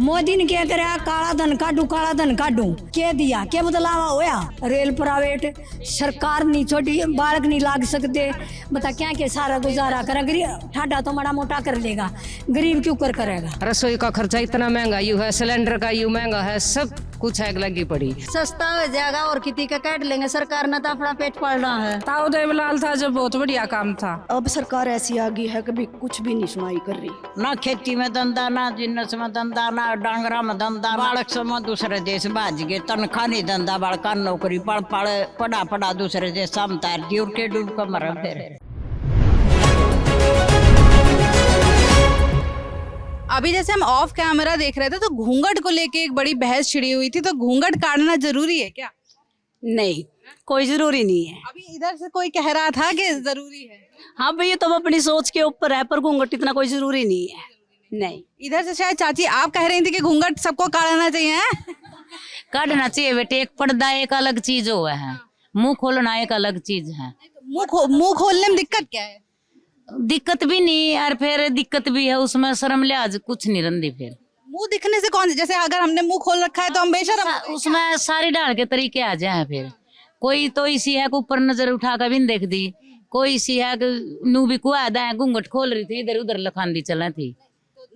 मोदी ने क्या करा, काला धन काटू क्या दिया, क्या बदलावा होया। रेल प्राइवेट सरकार नहीं छोटी, बालक नहीं लाग सकते, बता क्या क्या सारा गुजारा करा। गरीब ठाडा तो बड़ा मोटा कर लेगा, गरीब क्यों कर करेगा। रसोई का खर्चा इतना महंगा यू है, सिलेंडर का यू महंगा है, सब कुछ आग लगी पड़ी। सस्ता हो जाएगा और खेती का काट लेंगे, सरकार ने तो अपना पेट पालना है। ताऊ देवलाल था जो बहुत बढ़िया काम था। अब सरकार ऐसी आ गई है कभी कुछ भी नहीं सुनाई कर रही। ना खेती में धंधा, ना जिन्नस में धंधा, ना डांगरा में धंधा। बालक सम दूसरे देश भाज गए, तनखा नहीं धंधा, बालका नौकरी पढ़ा दूसरे देश समता दूर के डूब कर मरा। फिर अभी जैसे हम ऑफ कैमरा देख रहे थे तो घूंघट को लेके एक बड़ी बहस छिड़ी हुई थी, तो घूंघट काटना जरूरी है क्या? नहीं, कोई जरूरी नहीं है। अभी इधर से कोई कह रहा था कि जरूरी है। हाँ भैया, तो अपनी सोच के ऊपर है, पर घूंघट इतना कोई जरूरी नहीं है। नहीं, इधर से शायद चाची आप कह रही थी कि घूंघट सबको काटना चाहिए है? काटना चाहिए बेटे, एक पर्दा एक अलग चीज हो है, मुंह खोलना एक अलग चीज है। मुंह खोलने में दिक्कत क्या है? दिक्कत भी नहीं और फिर दिक्कत भी है, उसमें शर्म लिहाज कुछ नहीं रंदी। फिर मुंह दिखने से कौन, जैसे अगर हमने मुंह खोल रखा है तो हम बेशरम होते हैं। उसमें सारी डाल के तरीके आ जाए। फिर कोई तो इसी है कि ऊपर नजर उठा कर भी नहीं देख दी, कोई इसी है कि नू भी कुआ दा घूंघट खोल रही थी, इधर उधर लखांदी चला थी।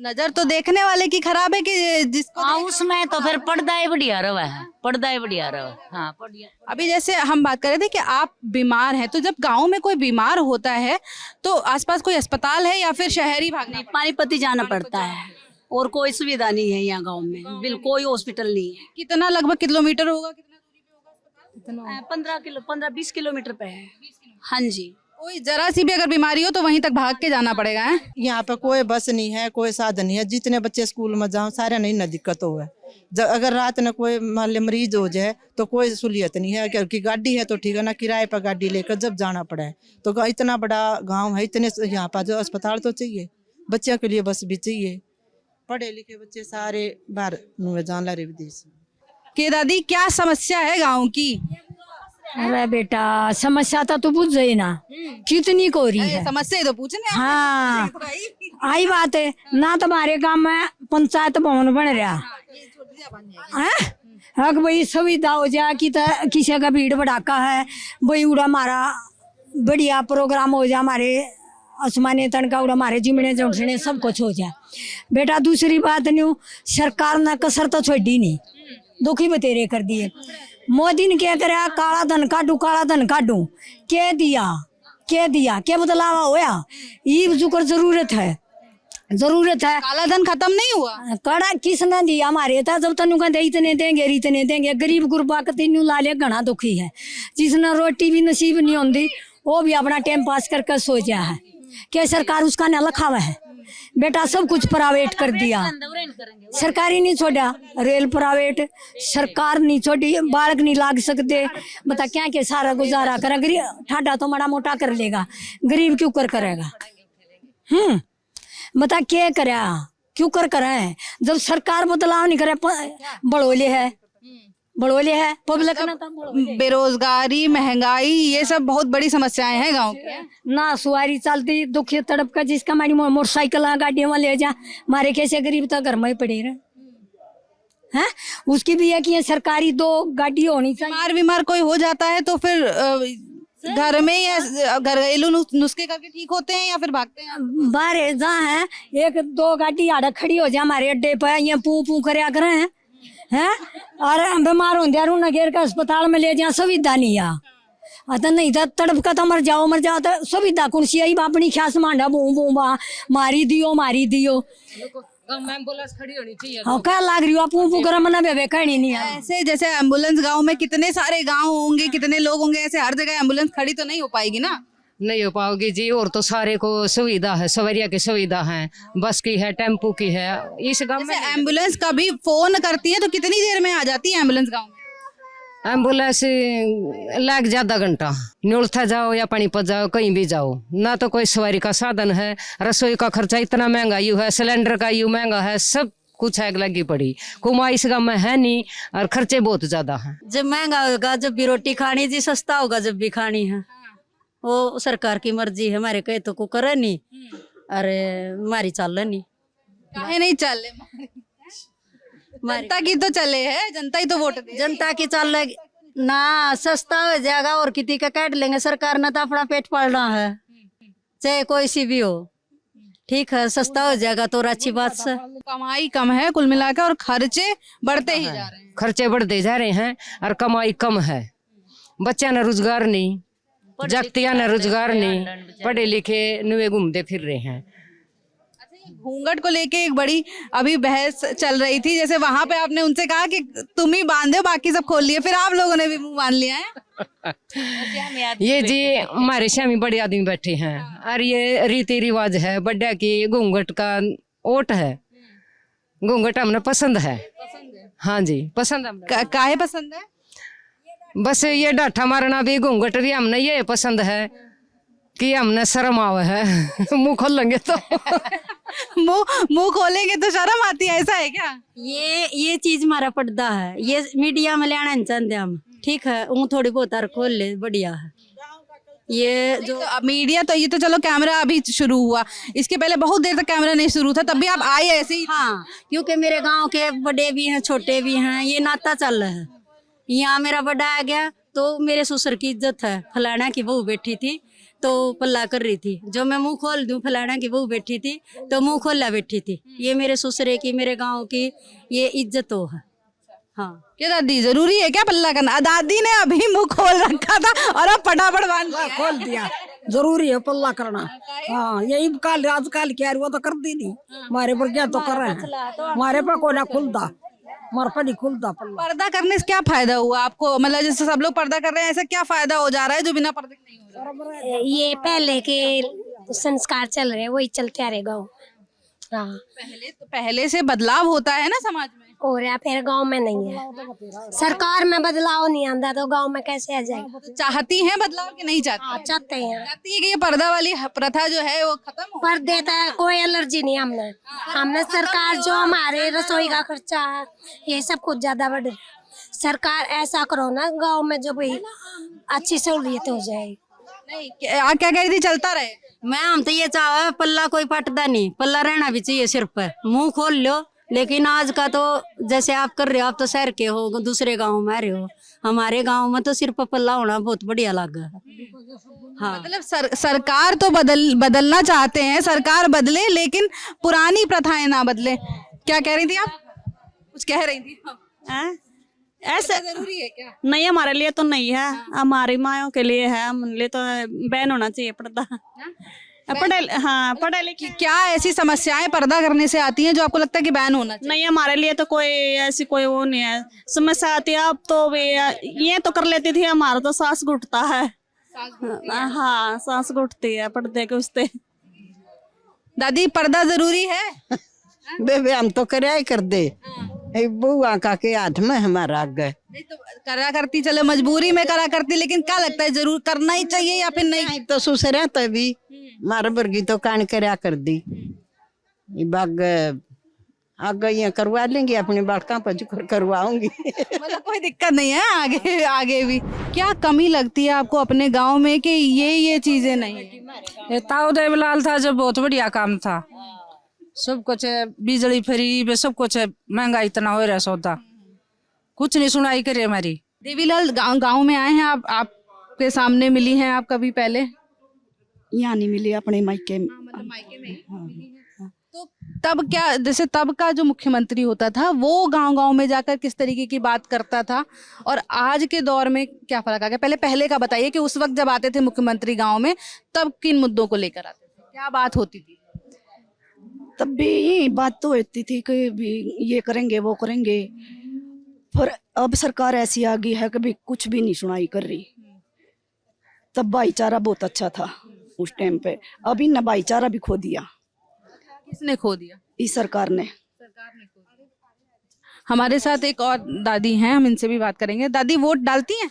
नजर तो देखने वाले की खराब है कि जिसको हाँ, उसमें तो फिर पर्दा ही बढ़िया रहा है, पर्दा ही बढ़िया रहा। हाँ बढ़िया। अभी जैसे हम बात कर रहे थे कि आप बीमार हैं, तो जब गांव में कोई बीमार होता है तो आसपास कोई अस्पताल है या फिर शहरी भागना? पानीपत जाना पड़ता है और कोई सुविधा नहीं है यहाँ गांव में, बिल्कुल कोई हॉस्पिटल नहीं है। कितना लगभग किलोमीटर होगा, कितना दूरी पे होगा? 15-20 किलोमीटर पे है। हाँ जी, कोई जरा सी भी अगर बीमारी हो तो वहीं तक भाग के जाना पड़ेगा है? यहाँ पे कोई बस नहीं है, कोई साधन नहीं है। जितने बच्चे स्कूल में जाओ सारे नहीं ना दिक्कत हो है। अगर रात में कोई मान ले मरीज हो जाए तो कोई सहूलियत नहीं है। क्योंकि गाड़ी है तो ठीक है ना, किराए पर गाड़ी लेकर जब जाना पड़ा है तो इतना बड़ा गांव है, इतने यहाँ पर जो अस्पताल तो चाहिए, बच्चों के लिए बस भी चाहिए। पढ़े लिखे बच्चे सारे बाहर जान ला रहे विदेश। कि दादी क्या समस्या है गाँव की? अरे बेटा, समस्या तो तू पूछ गई ना, कितनी कोरी है समस्या ही तो पूछने हैं। हाँ, आई बात है ना। तुम्हारे गांव में पंचायत भवन बन रहा है, हक भाई सुविधा हो जाए कि किसी का भीड़ भड़ाका है भाई, उड़ा हमारा बढ़िया प्रोग्राम हो जाए, हमारे आसमानी तनका उड़ा हमारे जिमने जमसने सब कुछ हो जाए। बेटा दूसरी बात नहीं, सरकार ने कसर तो छोड़ी नहीं, दुखी बतेरे कर दिए। मोदी ने क्या करा, काला धन काटू क्या दिया, क्या बदलावा होया। ये जुकर जरूरत है। काला धन खत्म नहीं हुआ, कड़ा किसने दिया हमारे था, जब तनु कहते इतने देंगे। गरीब गुरबा के तीनों लाले घना दुखी है, जिसने रोटी भी नसीब नहीं होती वो भी अपना टाइम पास करके सो जा है। क्या सरकार उसका न लखावा है बेटा, सब कुछ प्राइवेट कर दिया, सरकारी नहीं छोड़ा। रेल प्राइवेट सरकार नहीं छोटी, बालक नहीं लाग सकते, बता क्या क्या सारा गुजारा करा। गरीब ठाडा तो बड़ा मोटा कर लेगा, गरीब क्यों कर करेगा। बता क्या करा, क्यों कर करे। जब सरकार बदलाव नहीं करे, बड़ोले है पब्लिक ना। बेरोजगारी, महंगाई, ये सब बहुत बड़ी समस्याएं हैं गांव की। ना सवारी चलती, दुखी तड़प का, जिसका हमारी मोटरसाइकिल गाड़ियों में ले जा, मारे कैसे गरीब तो घर में ही पड़े रहे हैं। उसकी भी है कि ये सरकारी 2 गाड़ी होनी चाहिए। बीमार कोई हो जाता है तो फिर घर में या घरेलू नुस्खे करके ठीक होते हैं या फिर भागते हैं? बाहर जहाँ है 1-2 गाड़ी आड़ा खड़ी हो जाए हमारे अड्डे पर, ये पू करया करे हैं, और बीमार होंगे नगेर का अस्पताल में ले जाए, सुविधा नहीं आ तो नहीं तो तड़प का तो मर जाओ तो सुविधा कौन सी आई। अपनी ख्यास मांडा बू मारी दियो एम्बुलेंस खड़ी होनी चाहिए। हाँ, क्या लाग रही हो पू कर मना बेबे कहनी नहीं है। ऐसे जैसे एम्बुलेंस गांव में कितने सारे गांव होंगे, कितने लोग होंगे, ऐसे हर जगह एम्बुलेंस खड़ी तो नहीं हो पाएगी ना। नहीं हो पाओगी जी, और तो सारे को सुविधा है, सवारिया की सुविधा है, बस की है, टेम्पू की है। इस गांव में एम्बुलेंस कभी फोन करती है तो कितनी देर में आ जाती है एम्बुलेंस गांव में? एम्बुलेंस लग जा आधा घंटा, न्यूलथा जाओ या पानीपत जाओ, कहीं भी जाओ ना तो कोई सवारी का साधन है। रसोई का खर्चा इतना महंगा यू है, सिलेंडर का यू महंगा है, सब कुछ आग लगी पड़ी। कुमाई इस गाँव में है नहीं और खर्चे बहुत ज्यादा है। जब महंगा होगा जब भी रोटी खानी जी, सस्ता होगा जब भी खानी है, वो सरकार की मर्जी है। हमारे कहे तो को करे नहीं, अरे हमारी चल नहीं, काहे नहीं चल रहे? जनता की तो चले है, जनता ही तो वोट दे। जनता की चल ना सस्ता हो जाएगा और किसी का काट लेंगे। सरकार ने तो अपना पेट पालना है, चाहे कोई सी भी हो। ठीक है, सस्ता हो जाएगा तो और अच्छी बात से। कमाई कम है कुल मिलाकर और खर्चे बढ़ते ही जा रहे हैं। खर्चे बढ़ते जा रहे हैं और कमाई कम है। बच्चा न रोजगार नहीं, जागतिया न रोजगार नहीं, पढ़े लिखे नुए घूमते फिर रहे हैं। घूंघट को लेके एक बड़ी अभी बहस चल रही थी, जैसे वहां पे आपने उनसे कहा कि तुम ही बांधे हो, बाकी सब खोल लिए, फिर आप लोगों ने भी मुंह बांध लिया है। ये जी हमारे श्यामी बड़े आदमी बैठे हैं और ये रीति रिवाज है बड्डा की घूंघट का ओट है। घूंघट हमने पसंद है। हाँ जी पसंद है। काहे पसंद है? बस ये डाठा मारना भी घूंघट भी हमने ये पसंद है कि हमने शर्म आवे है। मुंह खोल लेंगे तो मुंह खोलेंगे तो शर्म आती है, ऐसा है क्या? ये चीज हमारा पर्दा है, ये मीडिया में लेना नहीं चाहते हम। ठीक है, वो थोड़ी बहुत और खोल ले, बढ़िया है। ये जो तो अब मीडिया तो ये तो चलो कैमरा अभी शुरू हुआ, इसके पहले बहुत देर तक कैमरा नहीं शुरू था, तब भी आप आए ऐसे ही। हाँ, क्योंकि मेरे गांव के बड़े भी हैं छोटे भी हैं, ये नाता चल रहा है। यहाँ मेरा बड़ा आ गया तो मेरे ससुर की इज्जत है। फलाना की बहू बैठी थी तो पल्ला कर रही थी, जो मैं मुंह खोल दूं फलाना की बहू बैठी थी तो मुंह खोला बैठी थी। ये मेरे ससुरे की, मेरे गांव की ये इज्जत हो है। हाँ, क्या दादी जरूरी है क्या पल्ला करना? दादी ने अभी मुंह खोल रखा था और अब फटाफट बांध लिया। खोल दिया, जरूरी है पल्ला करना। हाँ, यही काल आजकल क्या वो तो कर दी नहीं, हमारे पर क्या तो कर रहे हैं। हमारे पर कोई ना खुलता, हमारे पर नहीं खुलता पल्ला। पर्दा करने से क्या फायदा हुआ आपको? मतलब जैसे सब लोग पर्दा कर रहे हैं, ऐसा क्या फायदा हो जा रहा है जो बिना पर्दे के नहीं हो रहा है? ये पहले के संस्कार चल रहे, वही चलते आ रहे गाँव। हाँ, पहले से बदलाव होता है ना समाज में। और या फिर गांव में नहीं है। सरकार में बदलाव नहीं आंदा तो गांव में कैसे आ जाएगा? तो चाहती हैं बदलाव कि नहीं चाहती? हाँ, चाहते हैं। चाहती है कि ये पर्दा वाली प्रथा जो है वो खत्म हो। पर देता है, कोई एलर्जी नहीं हमने सरकार जो हमारे रसोई का खर्चा है ये सब कुछ ज्यादा बढ़ रहा है। सरकार ऐसा करो ना गांव में जो भाई अच्छी सहूलियत हो जाएगी। नहीं आप क्या कह रही थी, चलता रहे? मैं हम तो ये चाहे पल्ला कोई पटदा नहीं, पल्ला रहना भी चाहिए सिर पर। मुंह खोल लो, लेकिन आज का तो जैसे आप कर रहे हो, आप तो शहर के हो, दूसरे गांव में रहे हो, हमारे गांव में तो सिर पर पल्ला होना बहुत बढ़िया लगा। हाँ, मतलब सरकार तो बदलना चाहते हैं, सरकार बदले लेकिन पुरानी प्रथाएं ना बदले। क्या कह रही थी आप? कुछ कह रही थी? ऐसा जरूरी है क्या? नहीं, हमारे लिए तो नहीं है, हमारी मायों के लिए है। हमारे लिए तो बैन होना चाहिए पर्दा। पढ़े लिखे। क्या ऐसी समस्याएं पर्दा करने से आती हैं जो आपको लगता है कि बैन होना चाहिए? नहीं, हमारे लिए तो कोई ऐसी कोई वो नहीं है समस्या आती है। अब तो वे ये तो कर लेती थी, हमारा तो सांस घुटता है। हाँ, सांस घुटती है पर्दे के उससे। दादी पर्दा जरूरी है? बेबे हम तो करे कर दे, बुआ का के हाथ में हमारा आगे। नहीं तो करा करती, चलो मजबूरी में करा करती, लेकिन क्या लगता है जरूर करना ही चाहिए या फिर नहीं? तो सुसरे तो भी मार बर्गी तो कान करया कर दी। बाग आगे ये करवा लेंगे, अपने बालका पर करवाऊंगी। मतलब कोई दिक्कत नहीं है आगे भी। क्या कमी लगती है आपको अपने गांव में कि ये चीजें नहीं है? ताऊ देवलाल था जो बहुत बढ़िया काम था, सब कुछ है, बिजली फ्री में सब कुछ है। महंगाई इतना हो रहा सौदा, कुछ नहीं सुनाई करे हमारी। देवीलाल गांव में आए हैं आप, आपके सामने मिली हैं आप कभी पहले? यहाँ नहीं मिली, अपने मायके में। मायके में। तो तब क्या, जैसे तब का जो मुख्यमंत्री होता था वो गांव में जाकर किस तरीके की बात करता था और आज के दौर में क्या फर्क आ गया? पहले का बताइए कि उस वक्त जब आते थे मुख्यमंत्री गांव में तब किन मुद्दों को लेकर आते थे, क्या बात होती थी? तब भी यही बात तो होती थी कि भी ये करेंगे वो करेंगे, पर अब सरकार ऐसी आ गई है कि भी कुछ भी नहीं सुनाई कर रही। तब भाईचारा बहुत अच्छा था उस टाइम पे, अभी न भाईचारा भी खो दिया। किसने खो दिया? इस सरकार ने। हमारे साथ एक और दादी हैं, हम इनसे भी बात करेंगे। दादी वोट डालती हैं?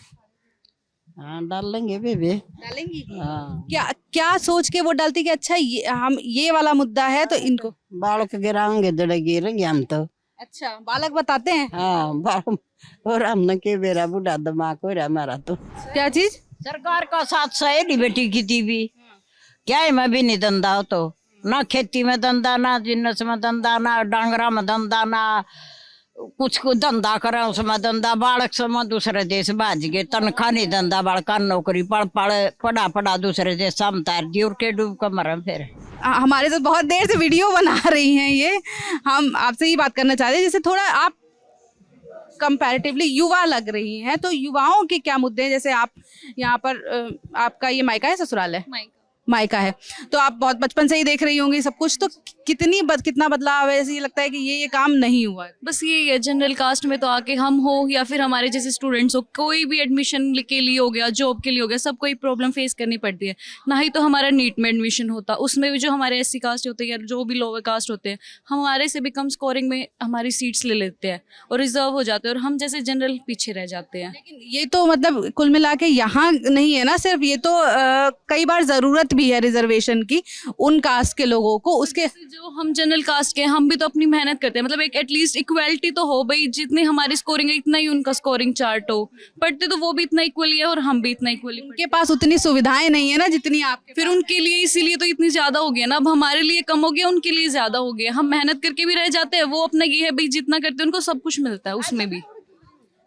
हाँ, डाल लेंगे बेबे। डालेंगी? हाँ। क्या सोच के वोट डालती कि अच्छा ये वाला मुद्दा है तो इनको बालक गिराएंगे, दड़े गिरेंगे हम तो। अच्छा, बालक बताते हैं? हाँ, और हमने के बेरा बुढ़ा दिमाग हो रहा हमारा तो। क्या चीज? सरकार का साथ सहेली बेटी की थी भी क्या है, मैं भी नहीं धंधा हो तो ना खेती में धंधा, ना जिन्नस में धंधा, ना डांगरा में धंधा, ना कुछ को धंधा करे उसमें धंधा, बालक समय दूसरे देश भाज गए, तनखा नहीं धंधा, बालका नौकरी पढ़ा पढ़ा दूसरे देश हम तार दी और के डूब कर मरा। फिर हमारे तो बहुत देर से वीडियो बना रही हैं ये, हम आपसे ही बात करना चाहते हैं, जैसे थोड़ा आप कंपैरेटिवली युवा लग रही हैं, तो युवाओं के क्या मुद्दे हैं? जैसे आप यहाँ पर आपका ये मायका है ससुराल है? मायका है, तो आप बहुत बचपन से ही देख रही होंगी सब कुछ, तो कितना बदलाव है? ऐसे ये लगता है कि ये काम नहीं हुआ है? बस ये जनरल कास्ट में तो आके हम हो या फिर हमारे जैसे स्टूडेंट्स हो, कोई भी एडमिशन के लिए हो गया, जॉब के लिए हो गया, सब कोई प्रॉब्लम फेस करनी पड़ती है। ना ही तो हमारा नीट में एडमिशन होता, उसमें भी जो हमारे SC कास्ट होते हैं या जो भी लोअर कास्ट होते हैं, हमारे से भी कम स्कोरिंग में हमारी सीट्स ले लेते हैं और रिजर्व हो जाते हैं, और हम जैसे जनरल पीछे रह जाते हैं। लेकिन ये तो मतलब कुल मिला के यहाँ नहीं है ना सिर्फ, ये तो कई बार ज़रूरत भी है रिजर्वेशन की उन कास्ट के लोगों को। उसके जो हम जनरल कास्ट के, हम भी तो अपनी मेहनत करते हैं, मतलब एक एटलीस्ट इक्वलिटी तो हो भाई, जितनी हमारी स्कोरिंग है इतना ही उनका स्कोरिंग चार्ट हो। पढ़ते तो वो भी इतना इक्वली है और हम भी इतना इक्वली। उनके पास उतनी सुविधाएं नहीं है ना जितनी आपके, फिर उनके लिए इसीलिए तो इतनी ज्यादा हो गया ना, अब हमारे लिए कम हो गया, उनके लिए ज्यादा हो गया। हम मेहनत करके भी रह जाते हैं, वो अपना ये है भाई जितना करते हैं उनको सब कुछ मिलता है उसमें भी।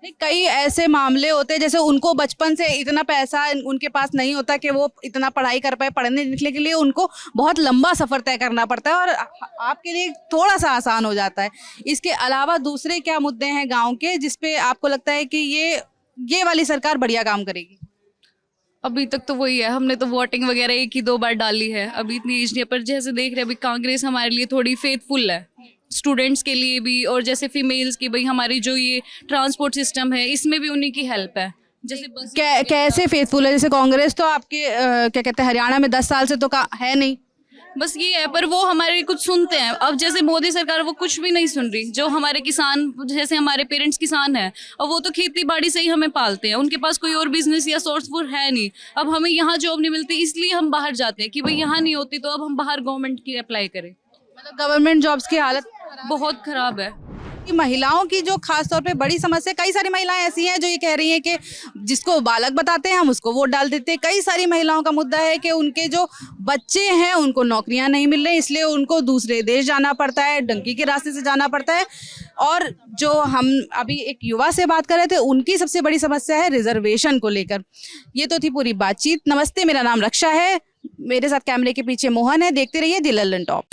नहीं, कई ऐसे मामले होते हैं जैसे उनको बचपन से इतना पैसा उनके पास नहीं होता कि वो इतना पढ़ाई कर पाए, पढ़ने लिखने के लिए उनको बहुत लंबा सफ़र तय करना पड़ता है, और आपके लिए थोड़ा सा आसान हो जाता है। इसके अलावा दूसरे क्या मुद्दे हैं गांव के जिसपे आपको लगता है कि ये वाली सरकार बढ़िया काम करेगी? अभी तक तो वही है, हमने तो वोटिंग वगैरह 1 ही 2 बार डाली है, अभी इतनी एज नहीं है, पर जैसे देख रहे हैं अभी कांग्रेस हमारे लिए थोड़ी फेथफुल है, स्टूडेंट्स के लिए भी, और जैसे फीमेल्स की भाई हमारी जो ये ट्रांसपोर्ट सिस्टम है इसमें भी उन्हीं की हेल्प है। जैसे बस कैसे फेथफुल है? जैसे कांग्रेस तो आपके क्या कहते हैं हरियाणा में 10 साल से तो है नहीं, बस ये है, पर वो हमारे कुछ सुनते हैं। अब जैसे मोदी सरकार वो कुछ भी नहीं सुन रही। जो हमारे किसान, जैसे हमारे पेरेंट्स किसान हैं और वो तो खेती बाड़ी से ही हमें पालते हैं, उनके पास कोई और बिजनेस या सोर्स वो है नहीं। अब हमें यहाँ जॉब नहीं मिलती इसलिए हम बाहर जाते हैं कि भाई यहाँ नहीं होती तो अब हम बाहर गवर्नमेंट की अप्लाई करें। मतलब गवर्नमेंट जॉब्स की हालत बहुत खराब है। महिलाओं की जो खास तौर पे बड़ी समस्या, कई सारी महिलाएं ऐसी हैं जो ये कह रही हैं कि जिसको बालक बताते हैं हम उसको वोट डाल देते हैं। कई सारी महिलाओं का मुद्दा है कि उनके जो बच्चे हैं उनको नौकरियां नहीं मिल रही, इसलिए उनको दूसरे देश जाना पड़ता है, डंकी के रास्ते से जाना पड़ता है। और जो हम अभी एक युवा से बात कर रहे थे, उनकी सबसे बड़ी समस्या है रिजर्वेशन को लेकर। ये तो थी पूरी बातचीत। नमस्ते, मेरा नाम रक्षा है, मेरे साथ कैमरे के पीछे मोहन है। देखते रहिए दी लल्लन टॉप।